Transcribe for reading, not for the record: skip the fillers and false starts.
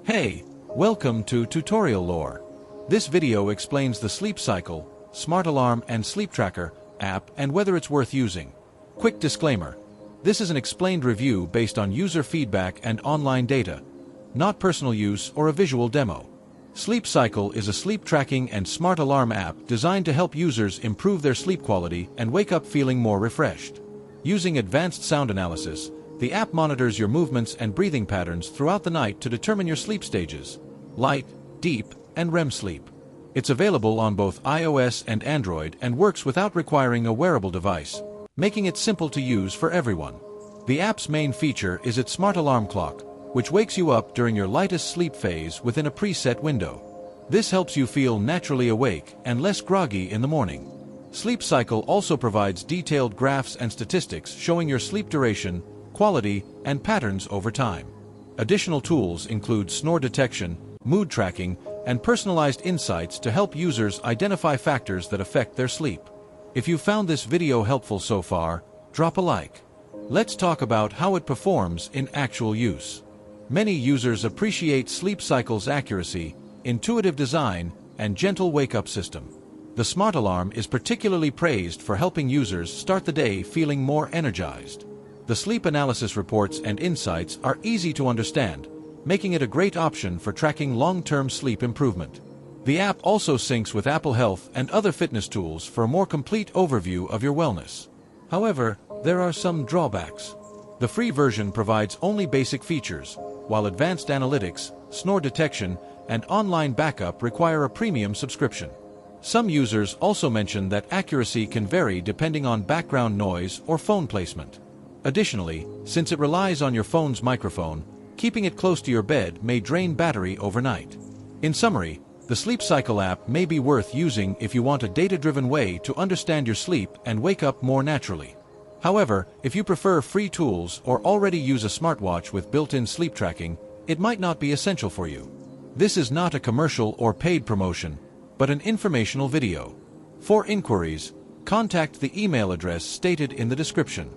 Hey, welcome to Tutorial Lore. This video explains the Sleep Cycle, Smart Alarm and Sleep Tracker app and whether it's worth using. Quick disclaimer. This is an explained review based on user feedback and online data, not personal use or a visual demo. Sleep Cycle is a sleep tracking and smart alarm app designed to help users improve their sleep quality and wake up feeling more refreshed. Using advanced sound analysis, the app monitors your movements and breathing patterns throughout the night to determine your sleep stages: light, deep, and REM sleep. It's available on both iOS and Android and works without requiring a wearable device, making it simple to use for everyone. The app's main feature is its smart alarm clock, which wakes you up during your lightest sleep phase within a preset window. This helps you feel naturally awake and less groggy in the morning. Sleep Cycle also provides detailed graphs and statistics showing your sleep duration, quality, and patterns over time. Additional tools include snore detection, mood tracking, and personalized insights to help users identify factors that affect their sleep. If you found this video helpful so far, drop a like. Let's talk about how it performs in actual use. Many users appreciate Sleep Cycle's accuracy, intuitive design, and gentle wake-up system. The smart alarm is particularly praised for helping users start the day feeling more energized. The sleep analysis reports and insights are easy to understand, making it a great option for tracking long-term sleep improvement. The app also syncs with Apple Health and other fitness tools for a more complete overview of your wellness. However, there are some drawbacks. The free version provides only basic features, while advanced analytics, snore detection, and online backup require a premium subscription. Some users also mention that accuracy can vary depending on background noise or phone placement. Additionally, since it relies on your phone's microphone, keeping it close to your bed may drain battery overnight. In summary, the Sleep Cycle app may be worth using if you want a data-driven way to understand your sleep and wake up more naturally. However, if you prefer free tools or already use a smartwatch with built-in sleep tracking, it might not be essential for you. This is not a commercial or paid promotion, but an informational video. For inquiries, contact the email address stated in the description.